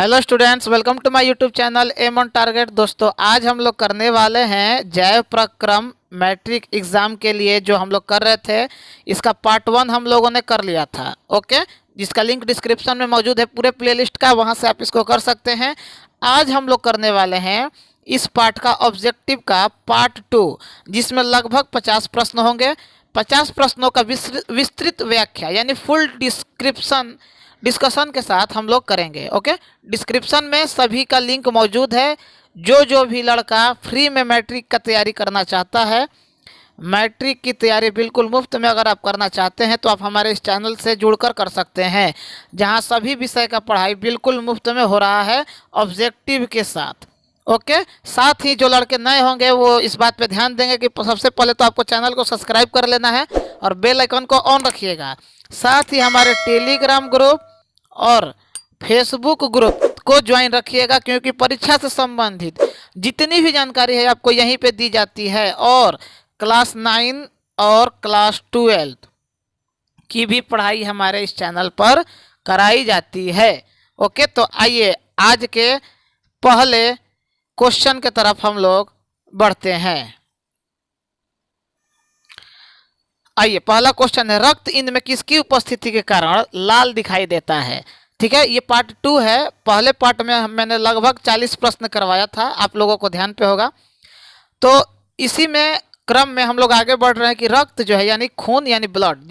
Hello students, welcome to my YouTube channel aim on target. दोस्तों, आज हम लोग करने वाले हैं जैव प्रक्रम मैट्रिक एग्ज़ाम के लिए जो हम लोग कर रहे थे। इसका पार्ट 1 हम लोगों ने कर लिया था, ओके, जिसका लिंक डिस्क्रिप्शन में मौजूद है पूरे प्लेलिस्ट का, वहां से आप इसको कर सकते हैं। आज हम लोग करने वाले हैं इस पार्ट का ऑब्जेक्टिव का पार्ट 2, जिसमें लगभग 50 प्रश्न होंगे। 50 प्रश्नों का विस्तृत व्याख्या यानी फुल डिस्कशन के साथ हम लोग करेंगे, ओके। डिस्क्रिप्शन में सभी का लिंक मौजूद है। जो भी लड़का फ्री में मैट्रिक का तैयारी करना चाहता है, मैट्रिक की तैयारी बिल्कुल मुफ्त में अगर आप करना चाहते हैं तो आप हमारे इस चैनल से जुड़कर कर सकते हैं, जहां सभी विषय का पढ़ाई बिल्कुल मुफ्त में हो रहा है ऑब्जेक्टिव के साथ, ओके। साथ ही जो लड़के नए होंगे वो इस बात पे ध्यान देंगे कि सबसे पहले तो आपको चैनल को सब्सक्राइब कर लेना है और बेल आइकन को ऑन रखिएगा। साथ ही हमारे टेलीग्राम ग्रुप और फेसबुक ग्रुप को ज्वाइन रखिएगा, क्योंकि परीक्षा से संबंधित जितनी भी जानकारी है आपको यहीं पे दी जाती है, और क्लास 9 और क्लास 12 की भी पढ़ाई हमारे इस चैनल पर कराई जाती है, ओके। तो आइए आज के पहले क्वेश्चन की तरफ हम लोग बढ़ते हैं। आइए, पहला क्वेश्चन है, रक्त इंद में किसकी उपस्थिति के कारण लाल दिखाई देता है। ठीक है, ये पार्ट 2 है। पहले पार्ट में मैंने लगभग 40 प्रश्न करवाया था, आप लोगों को ध्यान पे होगा। तो इसी में क्रम में हम लोग आगे बढ़ रहे हैं कि रक्त जो है यानी खून यानी ब्लड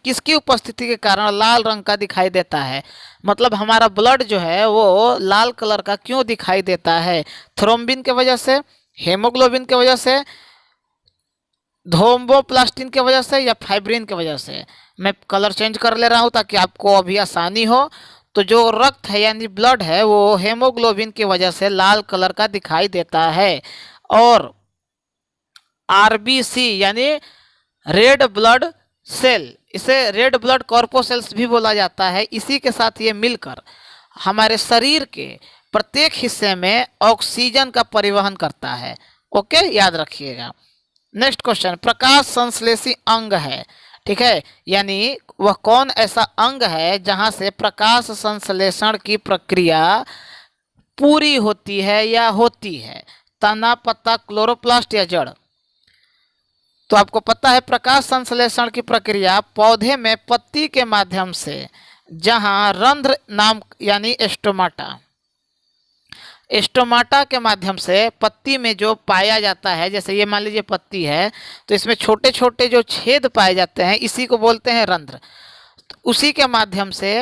किसकी उपस्थिति के कारण लाल रंग का दिखाई देता है। मतलब हमारा ब्लड जो है वो लाल कलर का क्यों दिखाई देता है? थ्रोम्बिन के वजह से, हेमोग्लोबिन के वजह से, थ्रोम्बोप्लास्टिन के वजह से, या फाइब्रिन के वजह से। मैं कलर चेंज कर ले रहा हूँ ताकि आपको अभी आसानी हो। तो जो रक्त है यानी ब्लड है वो हेमोग्लोबिन की वजह से लाल कलर का दिखाई देता है। और आरबीसी यानी रेड ब्लड सेल, इसे रेड ब्लड कॉर्पोसेल्स भी बोला जाता है। इसी के साथ ये मिलकर हमारे शरीर के प्रत्येक हिस्से में ऑक्सीजन का परिवहन करता है, ओके, याद रखिएगा। नेक्स्ट क्वेश्चन, प्रकाश संश्लेषी अंग है, ठीक है, यानी वह कौन ऐसा अंग है जहां से प्रकाश संश्लेषण की प्रक्रिया पूरी होती है या होती है? तना, पत्ता, क्लोरोप्लास्ट या जड़? तो आपको पता है प्रकाश संश्लेषण की प्रक्रिया पौधे में पत्ती के माध्यम से, जहां रंध्र नाम यानी एस्टोमाटा के माध्यम से पत्ती में जो पाया जाता है, जैसे ये मान लीजिए पत्ती है तो इसमें छोटे छोटे जो छेद पाए जाते हैं इसी को बोलते हैं रंध्र। तो उसी के माध्यम से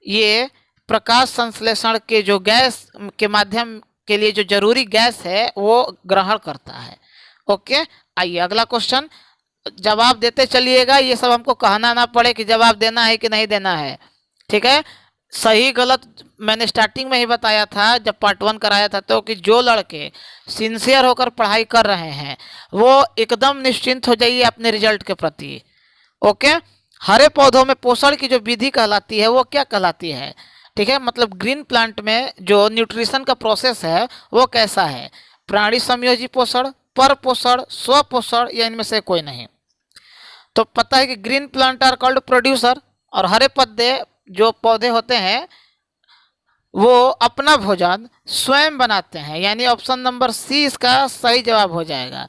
ये प्रकाश संश्लेषण के जो गैस के माध्यम के लिए जो जरूरी गैस है वो ग्रहण करता है, ओके। आइए अगला क्वेश्चन, जवाब देते चलिएगा, ये सब हमको कहना ना पड़े कि जवाब देना है कि नहीं देना है, ठीक है। सही गलत मैंने स्टार्टिंग में ही बताया था जब पार्ट 1 कराया था, तो कि जो लड़के सिंसियर होकर पढ़ाई कर रहे हैं वो एकदम निश्चिंत हो जाइए अपने रिजल्ट के प्रति, ओके। हरे पौधों में पोषण की जो विधि कहलाती है वो क्या कहलाती है? ठीक है, मतलब ग्रीन प्लांट में जो न्यूट्रिशन का प्रोसेस है वो कैसा है? प्राणी समयोजी पोषण, पर पोषण, स्वपोषण, या इनमें से कोई नहीं? तो पता है कि green plant are called producer, और हरे पौधे जो पौधे होते हैं वो अपना भोजन स्वयं बनाते हैं, यानी ऑप्शन नंबर सी इसका सही जवाब हो जाएगा।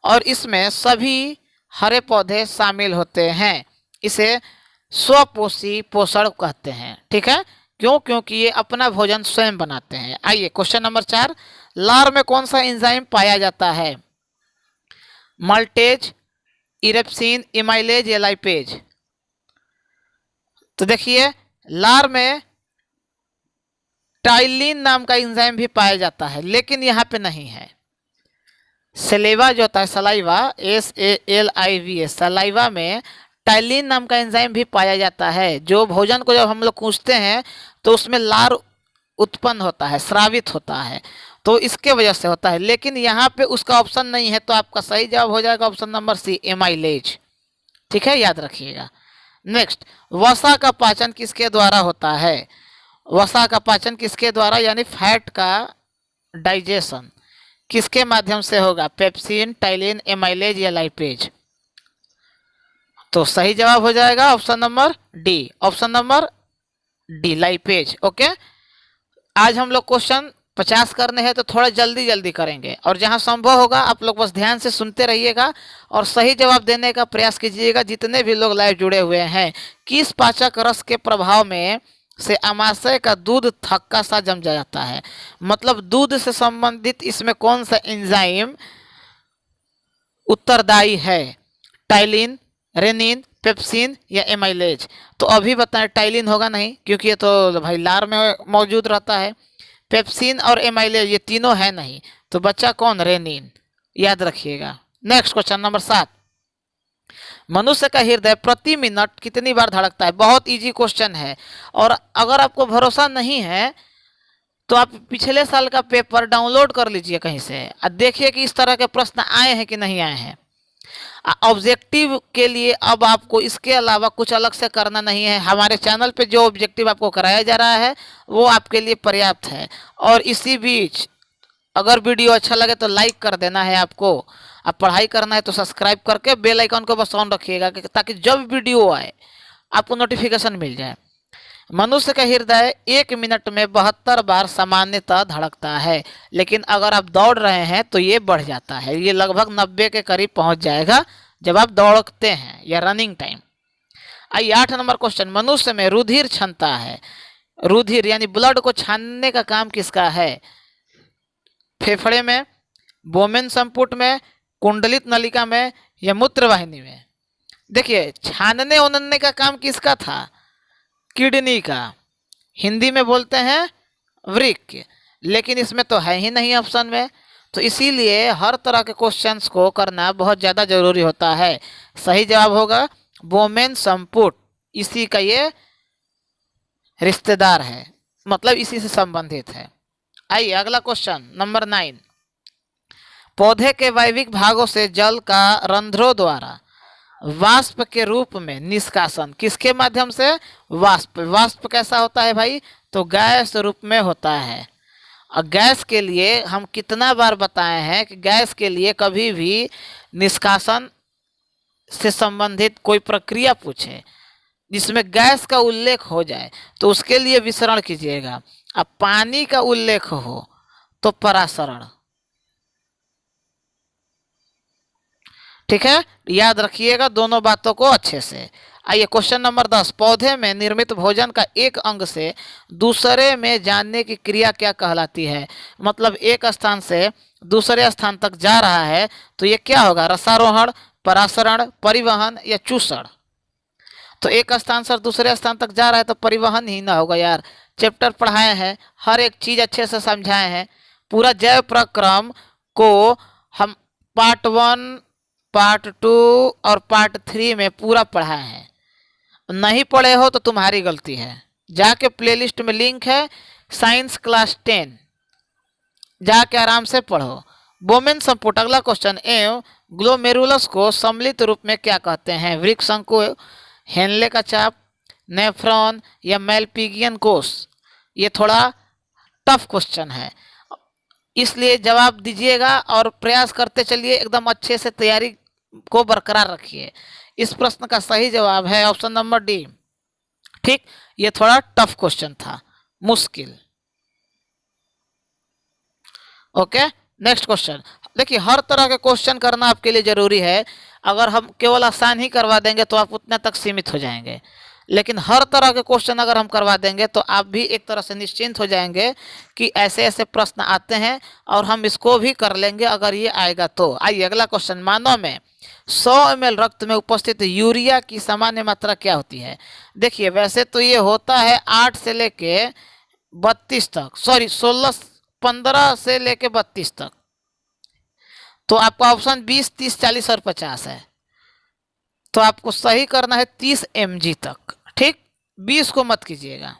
और इसमें सभी हरे पौधे शामिल होते हैं, इसे स्वपोषी पोषण कहते हैं, ठीक है। क्यों? क्योंकि ये अपना भोजन स्वयं बनाते हैं। आइए क्वेश्चन नंबर 4, लार में कौन सा एंजाइम पाया जाता है? मल्टेज, इरेप्सिन, इमाइलेज या लाइपेज? तो देखिए, लार में टाइलिन नाम का एंजाइम भी पाया जाता है, लेकिन यहाँ पे नहीं है। सलेवा जो होता है, सलाइवा, SALIVA, सलाइवा में टाइलिन नाम का एंजाइम भी पाया जाता है। जो भोजन को जब हम लोग कूचते हैं तो उसमें लार उत्पन्न होता है, स्रावित होता है, तो इसके वजह से होता है। लेकिन यहाँ पे उसका ऑप्शन नहीं है, तो आपका सही जवाब हो जाएगा ऑप्शन नंबर सी, एमाइलेज, ठीक है, याद रखिएगा। नेक्स्ट, वसा का पाचन किसके द्वारा होता है? वसा का पाचन किसके द्वारा, यानी फैट का डाइजेशन किसके माध्यम से होगा? पेप्सिन, टाइलिन, एमाइलेज या लाइपेज? तो सही जवाब हो जाएगा option number D, option number D, lipase, okay. आज हम लोग क्वेश्चन 50 करने हैं तो थोड़ा जल्दी जल्दी करेंगे, और जहां संभव होगा आप लोग बस ध्यान से सुनते रहिएगा और सही जवाब देने का प्रयास कीजिएगा। जितने भी लोग लाइव जुड़े हुए हैं, किस पाचक रस के प्रभाव में से अमाशय का दूध थक्का सा जम जाता है, मतलब दूध से संबंधित इसमें कौन सा एंजाइम उत्तरदायी है? टाइलिन, रेनिन, पेप्सिन या एमाइलेज? तो अभी बताएं, टाइलिन होगा नहीं क्योंकि ये तो भाई लार में मौजूद रहता है। पेप्सिन और एमाइलेज ये तीनों है नहीं, तो बच्चा कौन? रेनिन। याद रखिएगा। नेक्स्ट क्वेश्चन नंबर 7, मनुष्य का हृदय प्रति मिनट कितनी बार धड़कता है? बहुत इजी क्वेश्चन है, और अगर आपको भरोसा नहीं है तो आप पिछले साल का पेपर डाउनलोड कर लीजिए कहीं से और देखिए कि इस तरह के प्रश्न आए हैं कि नहीं आए हैं। ऑब्जेक्टिव के लिए अब आपको इसके अलावा कुछ अलग से करना नहीं है। हमारे चैनल पे जो ऑब्जेक्टिव आपको कराया जा रहा है वो आपके लिए पर्याप्त है। और इसी बीच अगर वीडियो अच्छा लगे तो लाइक कर देना है आपको, अब पढ़ाई करना है तो सब्सक्राइब करके बेल आइकन को बस ऑन रखिएगा ताकि जब वीडियो आए आपको नोटिफिकेशन मिल जाए। मनुष्य का हृदय 1 मिनट में 72 बार सामान्यतः धड़कता है, लेकिन अगर आप दौड़ रहे हैं तो ये बढ़ जाता है, ये लगभग 90 के करीब पहुंच जाएगा जब आप दौड़ते हैं या रनिंग टाइम। आइए 8 नंबर क्वेश्चन, मनुष्य में रुधिर क्षमता है, रुधिर यानी ब्लड को छानने का काम किसका है? फेफड़े में, बोमेन संपुट में, कुंडलित नलिका में या मूत्रवाहिनी में? देखिए, छानने उनने का काम किसका था? किडनी का। हिंदी में बोलते हैं वृक्क, लेकिन इसमें तो है ही नहीं ऑप्शन में, तो इसीलिए हर तरह के क्वेश्चंस को करना बहुत ज़्यादा जरूरी होता है। सही जवाब होगा बोमेन संपुट, इसी का ये रिश्तेदार है, मतलब इसी से संबंधित है। आइए अगला क्वेश्चन नंबर 9, पौधे के वायविक भागों से जल का रंध्रों द्वारा वाष्प के रूप में निष्कासन किसके माध्यम से? वाष्प। वाष्प कैसा होता है भाई? तो गैस रूप में होता है। और गैस के लिए हम कितना बार बताए हैं कि गैस के लिए कभी भी निष्कासन से संबंधित कोई प्रक्रिया पूछे जिसमें गैस का उल्लेख हो जाए तो उसके लिए विसरण कीजिएगा। अब पानी का उल्लेख हो तो परासरण। ठीक है, याद रखिएगा दोनों बातों को अच्छे से। आइए क्वेश्चन नंबर 10, पौधे में निर्मित भोजन का एक अंग से दूसरे में जाने की क्रिया क्या कहलाती है? मतलब एक स्थान से दूसरे स्थान तक जा रहा है तो ये क्या होगा? रसारोहण, परासरण, परिवहन या चूषण? तो एक स्थान से दूसरे स्थान तक जा रहा है तो परिवहन ही ना होगा यार। चैप्टर पढ़ाए हैं, हर एक चीज़ अच्छे से समझाए हैं, पूरा जैव प्रक्रम को हम पार्ट 1, पार्ट 2 और पार्ट 3 में पूरा पढ़ाए हैं। नहीं पढ़े हो तो तुम्हारी गलती है, जाके प्लेलिस्ट में लिंक है साइंस क्लास 10, जाके आराम से पढ़ो। बोमेन संपुट। अगला क्वेश्चन, एवं ग्लोमेरुलस को सम्मिलित रूप में क्या कहते हैं? वृक्क शंकु, हेनले का चाप, नेफ्रॉन या मेलपिगियन कोष? ये थोड़ा टफ क्वेश्चन है, इसलिए जवाब दीजिएगा और प्रयास करते चलिए, एकदम अच्छे से तैयारी को बरकरार रखिए। इस प्रश्न का सही जवाब है ऑप्शन नंबर डी। ठीक, ये थोड़ा टफ क्वेश्चन था, मुश्किल। Okay, next question. देखिए, हर तरह के क्वेश्चन करना आपके लिए जरूरी है। अगर हम केवल आसान ही करवा देंगे तो आप उतने तक सीमित हो जाएंगे, लेकिन हर तरह के क्वेश्चन अगर हम करवा देंगे तो आप भी एक तरह से निश्चिंत हो जाएंगे कि ऐसे ऐसे प्रश्न आते हैं और हम इसको भी कर लेंगे अगर ये आएगा तो। आइए अगला क्वेश्चन, मानव में 100 ml रक्त में उपस्थित यूरिया की सामान्य मात्रा क्या होती है? देखिए, वैसे तो ये होता है 8 से लेके 32 तक, सॉरी 15 से लेके 32 तक, तो आपका ऑप्शन 20, 30, 40 और 50 है, तो आपको सही करना है 30 mg तक। ठीक, 20 को मत कीजिएगा।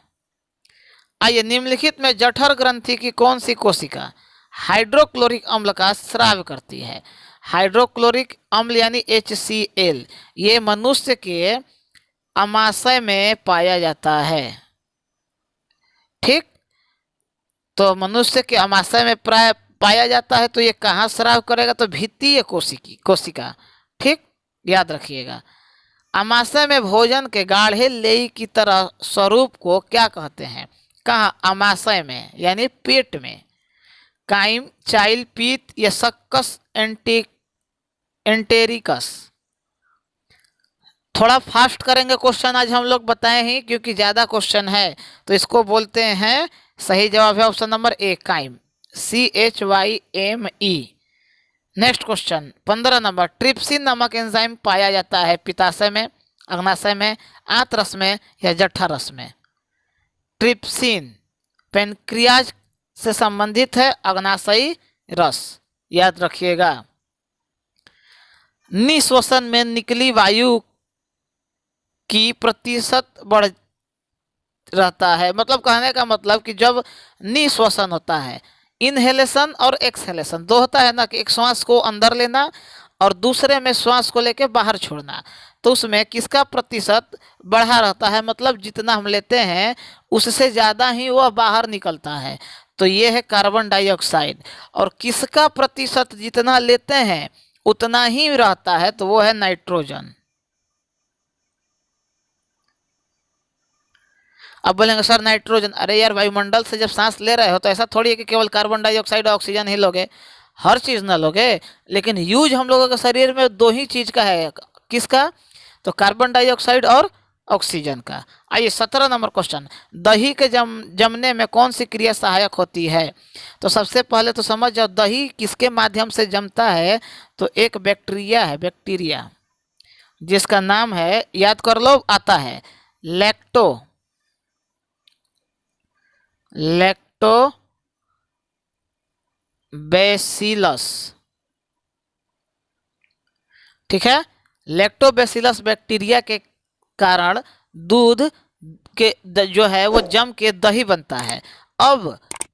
आइए, निम्नलिखित में जठर ग्रंथि की कौन सी कोशिका हाइड्रोक्लोरिक अम्ल का स्राव करती है? हाइड्रोक्लोरिक अम्ल यानी HCl, ये मनुष्य के अमाशय में पाया जाता है। ठीक, तो मनुष्य के अमाशय में प्राय पाया जाता है, तो ये कहाँ स्राव करेगा? तो भित्तीय कोशिका। ठीक, याद रखिएगा। अमाशय में भोजन के गाढ़े लेई की तरह स्वरूप को क्या कहते हैं? कहाँ? अमाशय में यानी पेट में। काइम, चाइल, पीत या सक्कस एंटेरिकस। थोड़ा फास्ट करेंगे क्वेश्चन आज हम लोग, बताएं ही क्योंकि ज़्यादा क्वेश्चन है। तो इसको बोलते हैं, सही जवाब है option number A, chyme, CHYME। Next question 15 नंबर, ट्रिप्सिन नामक एंजाइम पाया जाता है पित्ताशय में, अग्नाशय में, आंत में या जठर रस में? ट्रिप्सिन पेनक्रियाज से संबंधित है, अग्नाशयी रस, याद रखिएगा। निश्वसन में निकली वायु की प्रतिशत बढ़ रहता है, मतलब कहने का मतलब कि जब निश्वसन होता है, इनहेलेशन और एक्सहेलेशन दो होता है ना, कि एक श्वास को अंदर लेना और दूसरे में श्वास को लेके बाहर छोड़ना, तो उसमें किसका प्रतिशत बढ़ा रहता है, मतलब जितना हम लेते हैं उससे ज़्यादा ही वह बाहर निकलता है। तो ये है कार्बन डाइऑक्साइड। और किसका प्रतिशत जितना लेते हैं उतना ही रहता है, तो वो है नाइट्रोजन। अब बोलेंगे सर नाइट्रोजन, अरे यार वायुमंडल से जब सांस ले रहे हो तो ऐसा थोड़ी है कि केवल कार्बन डाइऑक्साइड और ऑक्सीजन ही लोगे, हर चीज़ ना लोगे, लेकिन यूज हम लोगों के शरीर में दो ही चीज़ का है, किसका? तो कार्बन डाइऑक्साइड और ऑक्सीजन का। आइए 17 नंबर क्वेश्चन, दही के जमने में कौन सी क्रिया सहायक होती है? तो सबसे पहले तो समझ जाओ दही किसके माध्यम से जमता है, तो एक बैक्टीरिया है, बैक्टीरिया जिसका नाम है, याद कर लो, आता है लैक्टोबैसिलस। ठीक है, लैक्टोबैसिलस बैक्टीरिया के कारण दूध के जो है वो जम के दही बनता है। अब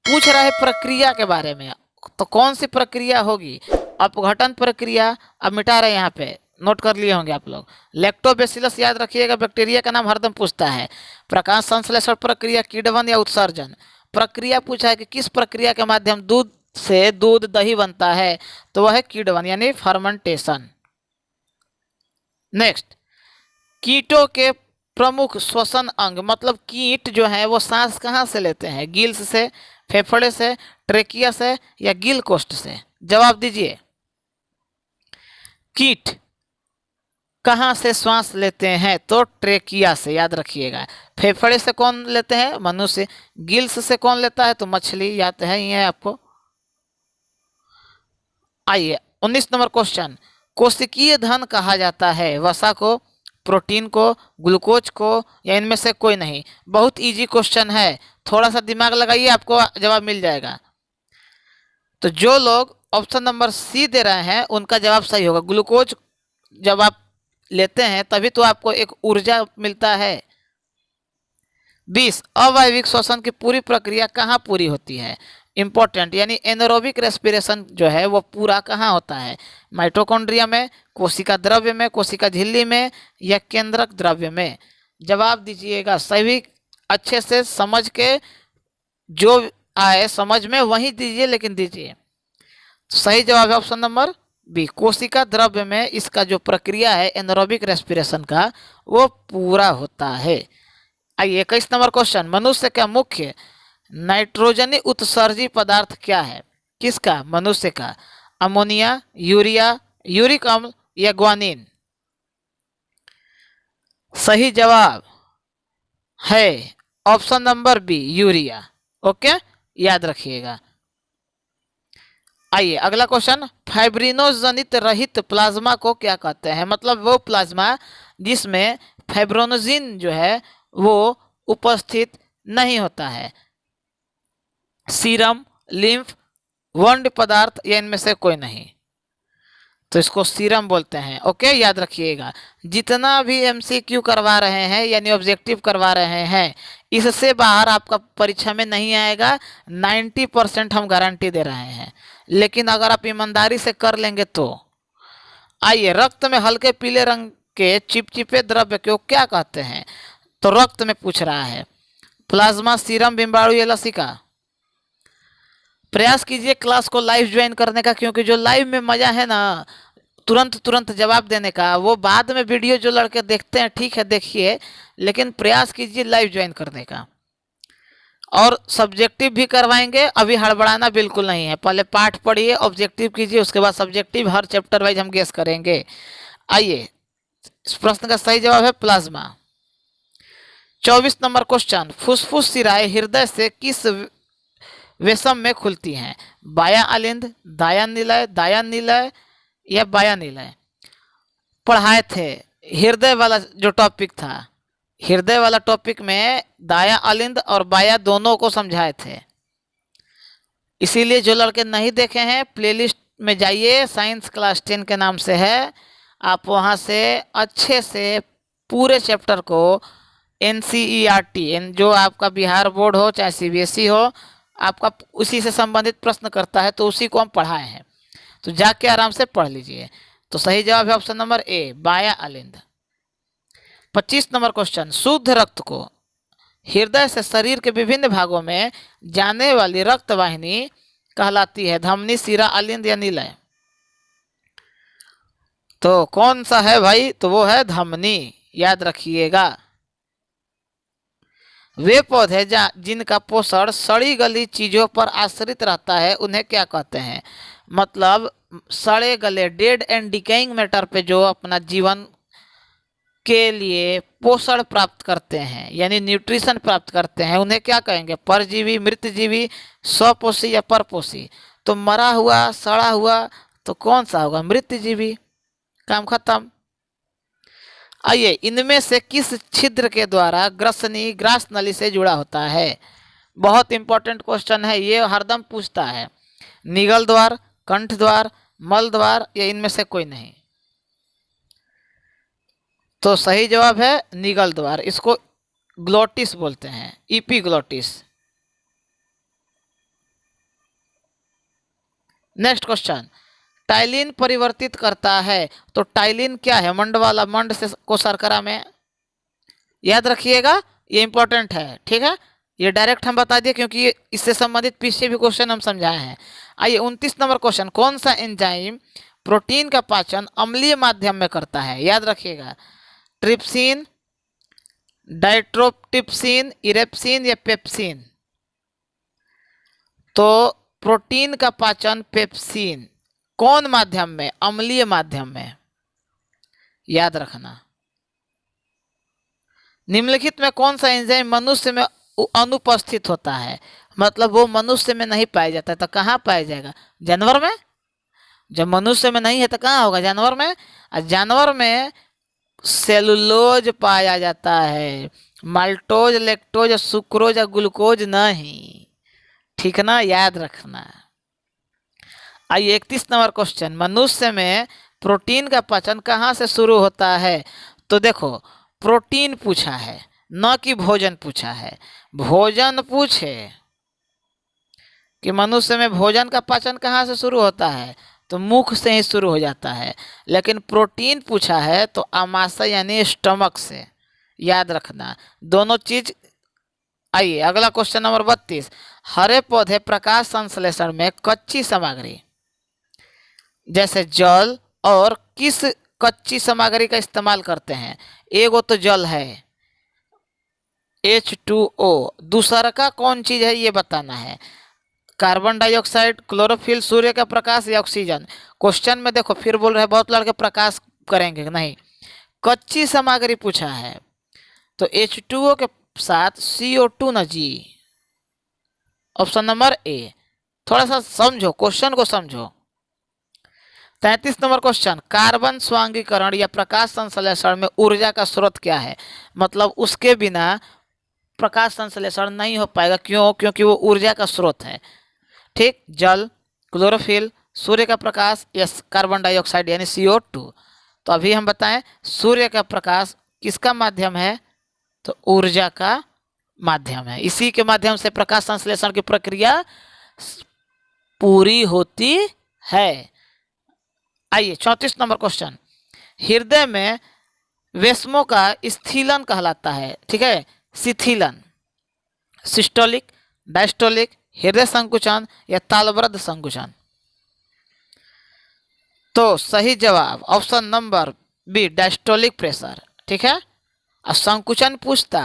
पूछ रहा है प्रक्रिया के बारे में, तो कौन सी प्रक्रिया होगी? अपघटन प्रक्रिया। अब मिटा रहे हैं, यहाँ पे नोट कर लिए होंगे आप लोग। लैक्टोबैसिलस याद रखिएगा, बैक्टीरिया का नाम हरदम पूछता है। प्रकाश संश्लेषण प्रक्रिया, किण्वन या उत्सर्जन। प्रक्रिया पूछा है कि किस प्रक्रिया के माध्यम दूध से दूध दही बनता है, तो वह है किण्वन यानी फर्मेंटेशन। नेक्स्ट, कीटों के प्रमुख श्वसन अंग, मतलब कीट जो है वो सांस कहाँ से लेते हैं? गिल्स से, फेफड़े से, ट्रेकिया से या गिल कोष्ठ से? जवाब दीजिए। कीट कहाँ से श्वास लेते हैं? तो ट्रेकिया से, याद रखिएगा। फेफड़े से कौन लेते हैं? मनुष्य। गिल्स से कौन लेता है? तो मछली, याद है ही है आपको। आइए 19 नंबर क्वेश्चन, कोशिकीय धन कहा जाता है वसा को, प्रोटीन को, ग्लूकोज को या इनमें से कोई नहीं? बहुत इजी क्वेश्चन है, थोड़ा सा दिमाग लगाइए, आपको जवाब मिल जाएगा। तो जो लोग ऑप्शन नंबर सी दे रहे हैं उनका जवाब सही होगा। ग्लूकोज जब आप लेते हैं तभी तो आपको एक ऊर्जा मिलता है। 20, अवायविक श्वसन की पूरी प्रक्रिया कहाँ पूरी होती है? इंपॉर्टेंट, यानी एनारोबिक रेस्पिरेशन जो है वो पूरा कहाँ होता है? माइटोकॉन्ड्रिया में, कोशिका द्रव्य में, कोशिका झिल्ली में या केंद्रक द्रव्य में? जवाब दीजिएगा सभी अच्छे से समझ के, जो आए समझ में वही दीजिए, लेकिन दीजिए। सही जवाब है ऑप्शन नंबर बी, कोशिका द्रव्य में इसका जो प्रक्रिया है एनारोबिक रेस्पिरेशन का वो पूरा होता है। आइए 21 नंबर क्वेश्चन, मनुष्य का मुख्य नाइट्रोजनी उत्सर्जी पदार्थ क्या है? किसका? मनुष्य का। अमोनिया, यूरिया, यूरिक अम्ल या ग्वानिन? सही जवाब है option number B, urea. Okay, याद रखिएगा। आइए अगला क्वेश्चन, फाइब्रिनोजनित रहित प्लाज्मा को क्या कहते हैं? मतलब वो प्लाज्मा जिसमें फाइब्रोनोजिन जो है वो उपस्थित नहीं होता है। सीरम, लिम्फ, वंड पदार्थ या इनमें से कोई नहीं? तो इसको सीरम बोलते हैं। ओके, याद रखिएगा। जितना भी एमसीक्यू करवा रहे हैं यानी ऑब्जेक्टिव करवा रहे हैं, इससे बाहर आपका परीक्षा में नहीं आएगा, 90% हम गारंटी दे रहे हैं। लेकिन अगर आप ईमानदारी से कर लेंगे तो। आइए, रक्त में हल्के पीले रंग के चिपचिपे द्रव्य को क्या कहते हैं? तो रक्त में पूछ रहा है। प्लाज्मा, सीरम, बिम्बाणु या लसिका? प्रयास कीजिए क्लास को लाइव ज्वाइन करने का, क्योंकि जो लाइव में मजा है ना तुरंत जवाब देने का, वो बाद में वीडियो जो लड़के देखते हैं ठीक है देखिए, लेकिन प्रयास कीजिए लाइव ज्वाइन करने का। और सब्जेक्टिव भी करवाएंगे। अभी हड़बड़ाना बिल्कुल नहीं है, पहले पाठ पढ़िए, ऑब्जेक्टिव कीजिए, उसके बाद सब्जेक्टिव, हर चैप्टर वाइज हम गेस करेंगे। आइए, इस प्रश्न का सही जवाब है प्लाज्मा। 24 नंबर क्वेश्चन, फुसफुस सिराएं हृदय से किस वेशम में खुलती हैं? बाया अलिंद, दाया निलय, दाया निलय या बाया निलय? पढ़ाए थे हृदय वाला जो टॉपिक था, हृदय वाला टॉपिक में दाया अलिंद और बाया दोनों को समझाए थे। इसीलिए जो लड़के नहीं देखे हैं, प्लेलिस्ट में जाइए, साइंस क्लास 10 के नाम से है, आप वहाँ से अच्छे से पूरे चैप्टर को NCERT, जो आपका बिहार बोर्ड हो चाहे CBSE हो, आपका उसी से संबंधित प्रश्न करता है, तो उसी को हम पढ़ाए हैं, तो जाके आराम से पढ़ लीजिए। तो सही जवाब है ऑप्शन नंबर ए, बाया अलिंद। 25 नंबर क्वेश्चन, शुद्ध रक्त को हृदय से शरीर के विभिन्न भागों में जाने वाली रक्त वाहिनी कहलाती है? धमनी, सिरा, अलिंद या निलय? तो कौन सा है भाई? तो वो है धमनी, याद रखिएगा। वे पौधे जिनका पोषण सड़ी गली चीजों पर आश्रित रहता है उन्हें क्या कहते हैं? मतलब सड़े गले, डेड एंड डिकेइंग मैटर पे जो अपना जीवन के लिए पोषण प्राप्त करते हैं, यानी न्यूट्रिशन प्राप्त करते हैं, उन्हें क्या कहेंगे? परजीवी, मृतजीवी, स्वपोषी या परपोषी? तो मरा हुआ, सड़ा हुआ, तो कौन सा होगा? मृतजीवी। काम खत्म। आइए, इनमें से किस छिद्र के द्वारा ग्रसनी ग्रास नली से जुड़ा होता है? बहुत इंपॉर्टेंट क्वेश्चन है, ये हरदम पूछता है। निगल द्वार, कंठ द्वार, मल द्वार या इनमें से कोई नहीं? तो सही जवाब है निगल द्वार, इसको ग्लोटिस बोलते हैं, इपीग्लोटिस। नेक्स्ट क्वेश्चन, टाइलिन परिवर्तित करता है, तो टाइलिन क्या है? मंड वाला, मंड से को शर्करा में, याद रखिएगा, ये इंपॉर्टेंट है, ठीक है। ये डायरेक्ट हम बता दिए क्योंकि इससे संबंधित पीछे भी क्वेश्चन हम समझाए हैं। आइए 29 नंबर क्वेश्चन, कौन सा एंजाइम प्रोटीन का पाचन अम्लीय माध्यम में करता है? याद रखिएगा, ट्रिप्सिन, डाइट्रोप्टिप्सिन, इरेप्सिन या पेप्सिन? तो प्रोटीन का पाचन पेप्सिन, कौन माध्यम में? अम्लीय माध्यम में, याद रखना। निम्नलिखित में कौन सा एंजाइम मनुष्य में अनुपस्थित होता है? मतलब वो मनुष्य में नहीं पाया जाता है, तो कहाँ पाया जाएगा? जानवर में। जब मनुष्य में नहीं है तो कहाँ होगा? जानवर में। और जानवर में सेलुलोज पाया जाता है, माल्टोज, लैक्टोज, सुक्रोज या ग्लूकोज नहीं, ठीक ना, याद रखना। आइए 31 नंबर क्वेश्चन, मनुष्य में प्रोटीन का पाचन कहाँ से शुरू होता है? तो देखो, प्रोटीन पूछा है, न कि भोजन पूछा है। भोजन पूछे कि मनुष्य में भोजन का पाचन कहाँ से शुरू होता है, तो मुख से ही शुरू हो जाता है। लेकिन प्रोटीन पूछा है तो आमाशय यानी स्टमक से, याद रखना दोनों चीज। आइए अगला क्वेश्चन नंबर 32, हरे पौधे प्रकाश संश्लेषण में कच्ची सामग्री जैसे जल और किस कच्ची सामग्री का इस्तेमाल करते हैं? एगो तो जल है H2O, दूसरा का कौन चीज है ये बताना है, कार्बन डाइऑक्साइड, क्लोरोफिल, सूर्य का प्रकाश या ऑक्सीजन? क्वेश्चन में देखो फिर बोल रहे हैं बहुत लड़के प्रकाश करेंगे, नहीं, कच्ची सामग्री पूछा है, तो H2O के साथ CO2 ना जी, ऑप्शन नंबर ए। थोड़ा सा समझो, क्वेश्चन को समझो। 33 नंबर क्वेश्चन, कार्बन स्वांगीकरण या प्रकाश संश्लेषण में ऊर्जा का स्रोत क्या है? मतलब उसके बिना प्रकाश संश्लेषण नहीं हो पाएगा, क्यों? क्योंकि वो ऊर्जा का स्रोत है, ठीक। जल, क्लोरोफिल, सूर्य का प्रकाश या कार्बन डाइऑक्साइड यानी CO2? तो अभी हम बताएं, सूर्य का प्रकाश किसका माध्यम है? तो ऊर्जा का माध्यम है, इसी के माध्यम से प्रकाश संश्लेषण की प्रक्रिया पूरी होती है। आइए 34 नंबर क्वेश्चन, हृदय में वेस्मों का स्थिलन कहलाता है, ठीक है, शिथिलन, सिस्टोलिक, डायस्टोलिक, हृदय संकुचन या तालबद्ध संकुचन? तो सही जवाब option number B, diastolic pressure, ठीक है। और संकुचन पूछता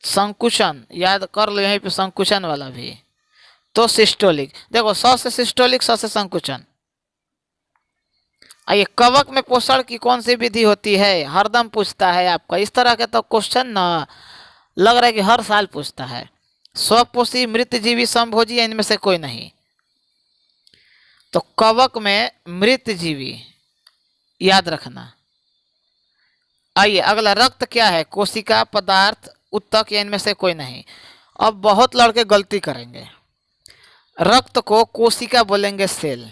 संकुचन याद कर लो, यहीं पे संकुचन वाला भी। तो सिस्टोलिक, देखो स से सिस्टोलिक, स से संकुचन। आइए, कवक में पोषण की कौन सी विधि होती है, हरदम पूछता है आपका इस तरह के तो क्वेश्चन ना, लग रहा है कि हर साल पूछता है। स्वपोषी, मृतजीवी, समभोजी, या इनमें से कोई नहीं। तो कवक में मृतजीवी याद रखना। आइए अगला, रक्त क्या है, कोशिका, पदार्थ, उत्तक, या इनमें से कोई नहीं। अब बहुत लड़के गलती करेंगे, रक्त को कोशिका बोलेंगे, सेल।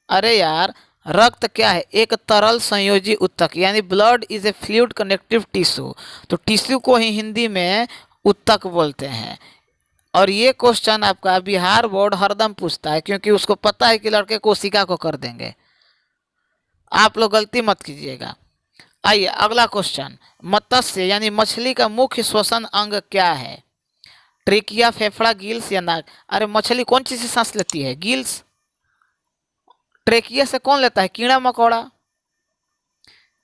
अरे यार, रक्त क्या है, एक तरल संयोजी उत्तक, यानी blood is a fluid connective tissue. तो टिश्यू को ही हिंदी में उत्तक बोलते हैं। और ये क्वेश्चन आपका बिहार बोर्ड हरदम पूछता है, क्योंकि उसको पता है कि लड़के कोशिका को कर देंगे। आप लोग गलती मत कीजिएगा। आइए अगला क्वेश्चन, मत्स्य यानी मछली का मुख्य श्वसन अंग क्या है, ट्रेकिया, फेफड़ा, गिल्स या नाक। अरे मछली कौन चीज से सांस लेती है, गिल्स। ट्रेकिया से कौन लेता है, कीड़ा मकोड़ा,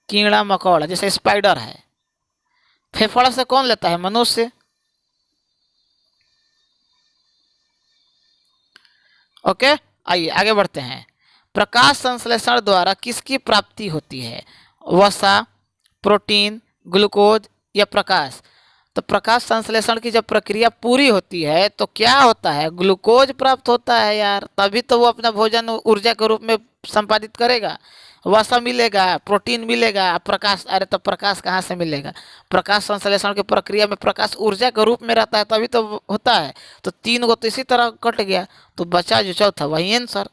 कीड़ा मकोड़ा जैसे स्पाइडर है। फेफड़ा से कौन लेता है, मनुष्य। ओके, आइए आगे बढ़ते हैं। प्रकाश संश्लेषण द्वारा किसकी प्राप्ति होती है, वसा, प्रोटीन, ग्लूकोज या प्रकाश। तो प्रकाश संश्लेषण की जब प्रक्रिया पूरी होती है तो क्या होता है, ग्लूकोज प्राप्त होता है यार, तभी तो वो अपना भोजन ऊर्जा के रूप में संपादित करेगा। वसा मिलेगा, प्रोटीन मिलेगा, प्रकाश, अरे तो प्रकाश कहाँ से मिलेगा। प्रकाश संश्लेषण की प्रक्रिया में प्रकाश ऊर्जा के रूप में रहता है, तभी तो होता है। तो तीन को तो इसी तरह कट गया, तो बचा जो चौथा, वही आंसर।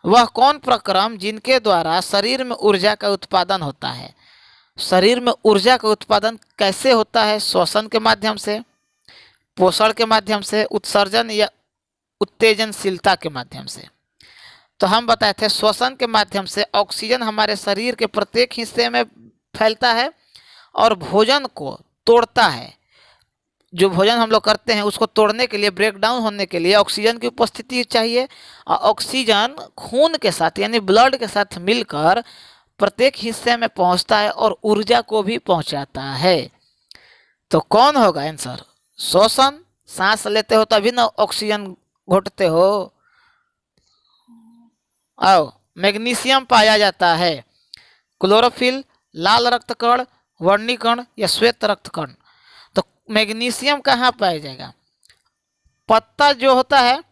वह कौन प्रक्रम जिनके द्वारा शरीर में ऊर्जा का उत्पादन होता है। शरीर में ऊर्जा का उत्पादन कैसे होता है, श्वसन के माध्यम से, पोषण के माध्यम से, उत्सर्जन या उत्तेजनशीलता के माध्यम से। तो हम बताए थे श्वसन के माध्यम से ऑक्सीजन हमारे शरीर के प्रत्येक हिस्से में फैलता है और भोजन को तोड़ता है। जो भोजन हम लोग करते हैं उसको तोड़ने के लिए, ब्रेक डाउन होने के लिए ऑक्सीजन की उपस्थिति चाहिए, और ऑक्सीजन खून के साथ यानी ब्लड के साथ मिलकर प्रत्येक हिस्से में पहुंचता है और ऊर्जा को भी पहुंचाता है। तो कौन होगा आंसर, श्वसन। सांस लेते हो तभी ना ऑक्सीजन घोटते हो। आओ, मैग्नीशियम पाया जाता है, क्लोरोफिल, लाल रक्त कण, वर्णिकण या श्वेत रक्त कण। तो मैग्नीशियम कहाँ पाया जाएगा, पत्ता जो होता है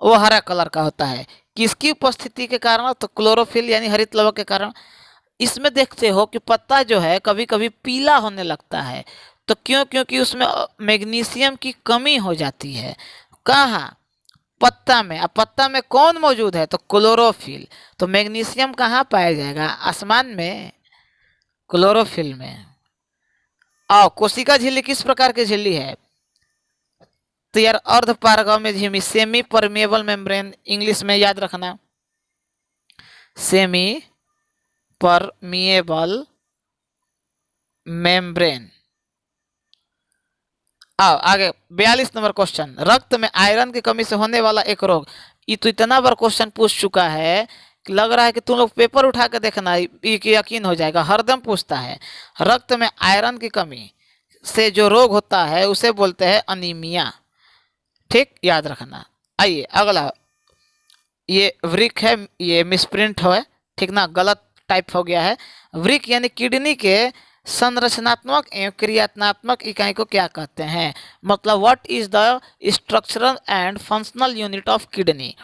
वो हरा कलर का होता है, किसकी उपस्थिति के कारण, तो क्लोरोफिल यानी हरित लवक के कारण। इसमें देखते हो कि पत्ता जो है कभी कभी पीला होने लगता है, तो क्यों, क्योंकि उसमें मैग्नीशियम की कमी हो जाती है। कहाँ, पत्ता में। अब पत्ता में कौन मौजूद है, तो क्लोरोफिल। तो मैग्नीशियम कहाँ पाया जाएगा, आसमान में, क्लोरोफिल में। आओ, कोशिका झिल्ली किस प्रकार की झिल्ली है, तो यार अर्ध पारगम्य झिल्ली, सेमी परमेबल मेम्ब्रेन, इंग्लिश में याद रखना, सेमी परमिएबल मेम्ब्रेन। आओ आगे, 42 नंबर क्वेश्चन, रक्त में आयरन की कमी से होने वाला एक रोग। ये तो इतना बार क्वेश्चन पूछ चुका है कि लग रहा है कि तुम लोग पेपर उठा के देखना, ये यकीन हो जाएगा, हरदम पूछता है। रक्त में आयरन की कमी से जो रोग होता है उसे बोलते हैं अनीमिया। ठीक, याद रखना। आइए अगला, ये वृक है, ये मिसप्रिंट है, ठीक ना, गलत टाइप हो गया है। वृक यानी किडनी के संरचनात्मक एवं क्रियात्मक इकाई को क्या कहते हैं, मतलब what is the structural and functional unit of kidney.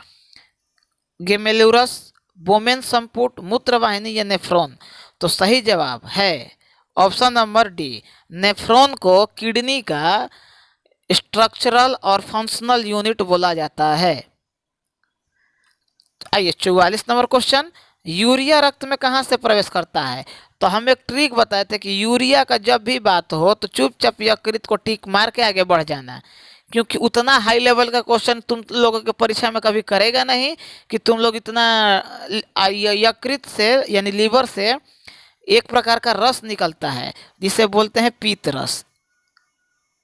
Glomerulus, Bowman संपुट, मूत्रवाहिनी या नेफ्रॉन। तो सही जवाब है ऑप्शन नंबर डी, नेफ्रॉन को किडनी का स्ट्रक्चरल और फंक्शनल यूनिट बोला जाता है। आइए 44 नंबर क्वेश्चन, यूरिया रक्त में कहाँ से प्रवेश करता है। तो हम एक ट्रिक बताए थे कि यूरिया का जब भी बात हो तो चुपचाप यकृत को टिक मार के आगे बढ़ जाना, क्योंकि उतना हाई लेवल का क्वेश्चन तुम लोगों के परीक्षा में कभी करेगा नहीं कि तुम लोग इतना। यकृत से यानी लीवर से एक प्रकार का रस निकलता है जिसे बोलते हैं पीत रस,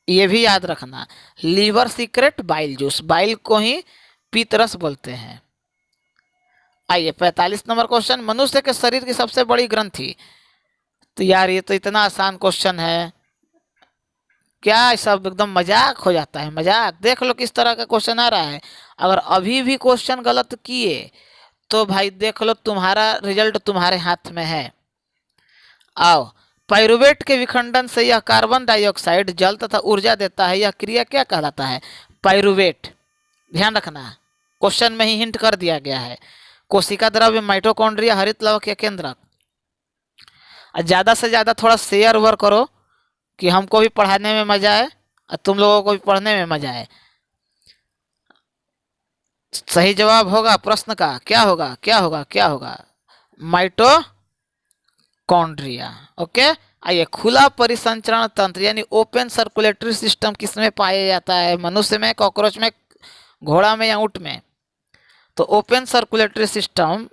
ये भी याद रखना। Liver secrete bile juice, bile को ही पीत रस बोलते हैं। आइए 45 नंबर क्वेश्चन, मनुष्य के शरीर की सबसे बड़ी ग्रंथि। तो यार ये तो इतना आसान क्वेश्चन है, क्या सब एकदम मजाक हो जाता है, मजाक। देख लो किस तरह का क्वेश्चन आ रहा है। अगर अभी भी क्वेश्चन गलत किए तो भाई देख लो तुम्हारा रिजल्ट तुम्हारे हाथ में है। आओ, पाइरुवेट के विखंडन से यह कार्बन डाइऑक्साइड जल तथा ऊर्जा देता है, यह क्रिया क्या कहलाता है? पाइरुवेट। ध्यान रखना, क्वेश्चन में ही हिंट कर दिया गया है। कोशिका द्रव्य, माइटोकॉन्ड्रिया, हरित लवक या केंद्रक। ज़्यादा से ज़्यादा थोड़ा शेयर ओवर करो कि हमको भी पढ़ाने में मजा आए और तुम लोगों को भी पढ़ने में मजा आए। सही जवाब होगा प्रश्न का क्या होगा, क्या होगा, क्या होगा? माइटोकॉन्ड्रिया। ओके, आइए, खुला परिसंचरण तंत्र यानी ओपन सर्कुलेटरी सिस्टम किसमें पाया जाता है? मनुष्य में, कॉकरोच में, घोड़ा में या ऊंट में? तो ओपन सर्कुलेटरी सिस्टम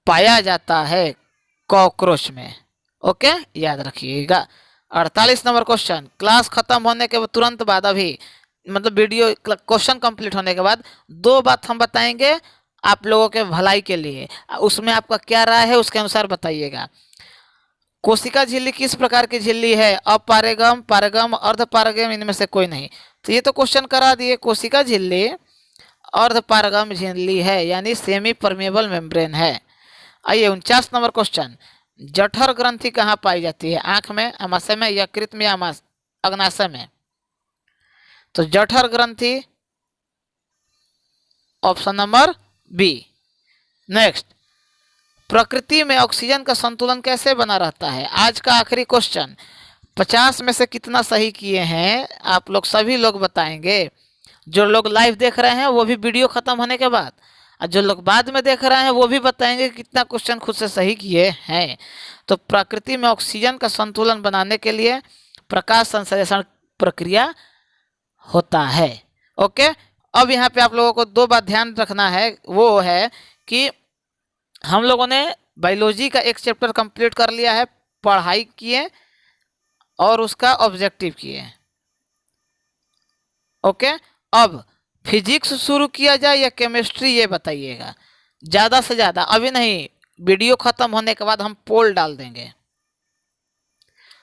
पाया जाता है कॉकरोच में। ओके, याद रखिएगा। 48 नंबर क्वेश्चन, क्लास खत्म होने के तुरंत बाद, अभी मतलब वीडियो क्वेश्चन कंप्लीट होने के बाद 2 बात हम बताएंगे आप लोगों के भलाई के लिए, उसमें आपका क्या राय है उसके अनुसार बताइएगा। कोशिका झिल्ली किस प्रकार की झिल्ली है? अपारगम, पारगम, अर्धपारगम, इनमें से कोई नहीं। तो ये तो क्वेश्चन करा दिए। कोशिका झिल्ली अर्धपारगम झिल्ली है यानी सेमी परमेबल मेम्ब्रेन है। आइए 49 नंबर क्वेश्चन, जठर ग्रंथि कहाँ पाई जाती है? आंख में, अमाशय में, यकृत में या अग्नाशय में? तो जठर ग्रंथि ऑप्शन नंबर बी। नेक्स्ट, प्रकृति में ऑक्सीजन का संतुलन कैसे बना रहता है? आज का आखिरी क्वेश्चन। 50 में से कितना सही किए हैं आप लोग? सभी लोग बताएंगे। जो लोग लाइव देख रहे हैं वो भी वीडियो खत्म होने के बाद, और जो लोग बाद में देख रहे हैं वो भी बताएंगे कितना क्वेश्चन खुद से सही किए हैं। तो प्रकृति में ऑक्सीजन का संतुलन बनाने के लिए प्रकाश संश्लेषण प्रक्रिया होता है। ओके, अब यहाँ पे आप लोगों को 2 बात ध्यान रखना है, वो है कि हम लोगों ने बायोलॉजी का एक चैप्टर कंप्लीट कर लिया है, पढ़ाई किए और उसका ऑब्जेक्टिव किए। ओके, अब फिजिक्स शुरू किया जाए या केमिस्ट्री, ये बताइएगा ज़्यादा से ज़्यादा। अभी नहीं, वीडियो ख़त्म होने के बाद हम पोल डाल देंगे।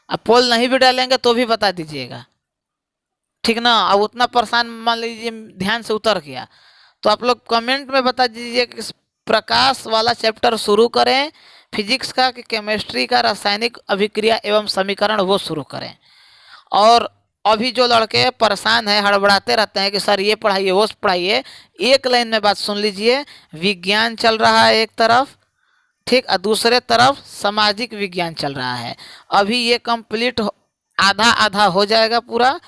अब पोल नहीं भी डालेंगे तो भी बता दीजिएगा, ठीक ना? अब उतना परेशान मान लीजिए ध्यान से उतर गया तो आप लोग कमेंट में बता दीजिए कि प्रकाश वाला चैप्टर शुरू करें फिजिक्स का, कि केमिस्ट्री का रासायनिक अभिक्रिया एवं समीकरण वो शुरू करें। और अभी जो लड़के परेशान हैं, हड़बड़ाते रहते हैं कि सर ये पढ़ाइए वो पढ़ाइए, एक लाइन में बात सुन लीजिए। विज्ञान चल रहा है एक तरफ, ठीक, और दूसरे तरफ सामाजिक विज्ञान चल रहा है। अभी ये कंप्लीट आधा आधा हो जाएगा पूरा,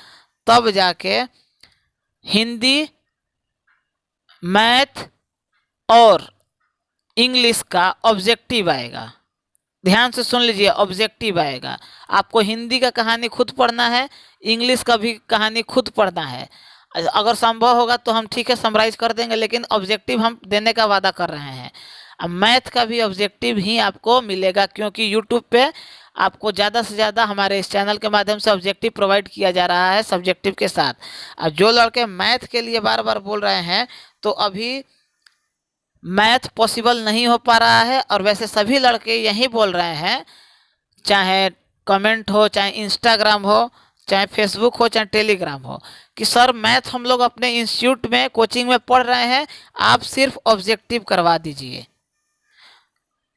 तब जाके हिंदी, मैथ और इंग्लिश का ऑब्जेक्टिव आएगा। ध्यान से सुन लीजिए, ऑब्जेक्टिव आएगा। आपको हिंदी का कहानी खुद पढ़ना है, इंग्लिश का भी कहानी खुद पढ़ना है। अगर संभव होगा तो हम ठीक है समराइज कर देंगे, लेकिन ऑब्जेक्टिव हम देने का वादा कर रहे हैं। अब मैथ का भी ऑब्जेक्टिव ही आपको मिलेगा, क्योंकि यूट्यूब पे आपको ज़्यादा से ज़्यादा हमारे इस चैनल के माध्यम से ऑब्जेक्टिव प्रोवाइड किया जा रहा है सब्जेक्टिव के साथ। अब जो लड़के मैथ के लिए बार बार बोल रहे हैं, तो अभी मैथ पॉसिबल नहीं हो पा रहा है। और वैसे सभी लड़के यही बोल रहे हैं, चाहे कमेंट हो, चाहे इंस्टाग्राम हो, चाहे फेसबुक हो, चाहे टेलीग्राम हो, कि सर मैथ हम लोग अपने इंस्टीट्यूट में कोचिंग में पढ़ रहे हैं, आप सिर्फ ऑब्जेक्टिव करवा दीजिए।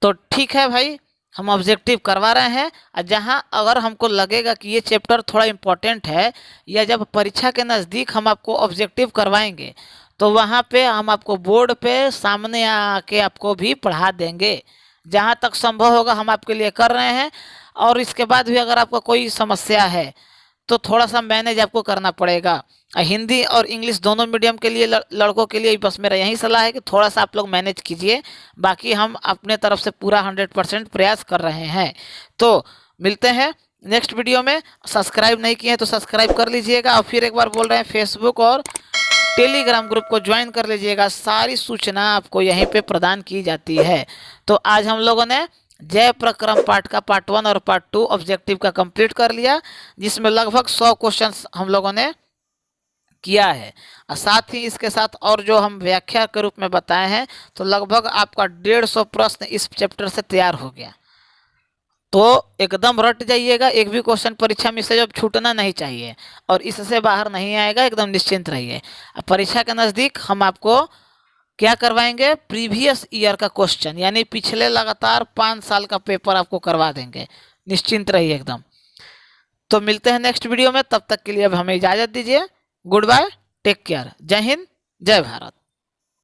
तो ठीक है भाई, हम ऑब्जेक्टिव करवा रहे हैं। और जहां अगर हमको लगेगा कि ये चैप्टर थोड़ा इम्पोर्टेंट है, या जब परीक्षा के नज़दीक हम आपको ऑब्जेक्टिव करवाएंगे, तो वहाँ पे हम आपको बोर्ड पे सामने आके आपको भी पढ़ा देंगे। जहाँ तक संभव होगा हम आपके लिए कर रहे हैं। और इसके बाद भी अगर आपका कोई समस्या है तो थोड़ा सा मैनेज आपको करना पड़ेगा। हिंदी और इंग्लिश दोनों मीडियम के लिए लड़कों के लिए बस मेरा यही सलाह है कि थोड़ा सा आप लोग मैनेज कीजिए। बाकी हम अपने तरफ से पूरा 100% प्रयास कर रहे हैं। तो मिलते हैं नेक्स्ट वीडियो में। सब्सक्राइब नहीं किए हैं तो सब्सक्राइब कर लीजिएगा। और फिर एक बार बोल रहे हैं, फेसबुक और टेलीग्राम ग्रुप को ज्वाइन कर लीजिएगा। सारी सूचना आपको यहीं पे प्रदान की जाती है। तो आज हम लोगों ने जय प्रक्रम पार्ट का पार्ट 1 और पार्ट 2 ऑब्जेक्टिव का कंप्लीट कर लिया, जिसमें लगभग 100 क्वेश्चंस हम लोगों ने किया है। और साथ ही इसके साथ और जो हम व्याख्या के रूप में बताए हैं, तो लगभग आपका 150 प्रश्न इस चैप्टर से तैयार हो गया। तो एकदम रट जाइएगा, एक भी क्वेश्चन परीक्षा में से जब छूटना नहीं चाहिए और इससे बाहर नहीं आएगा, एकदम निश्चिंत रहिए। अब परीक्षा के नज़दीक हम आपको क्या करवाएंगे, प्रीवियस ईयर का क्वेश्चन यानी पिछले लगातार 5 साल का पेपर आपको करवा देंगे, निश्चिंत रहिए एकदम। तो मिलते हैं नेक्स्ट वीडियो में, तब तक के लिए अब हमें इजाज़त दीजिए। गुड बाय, टेक केयर, जय हिंद, जय भारत।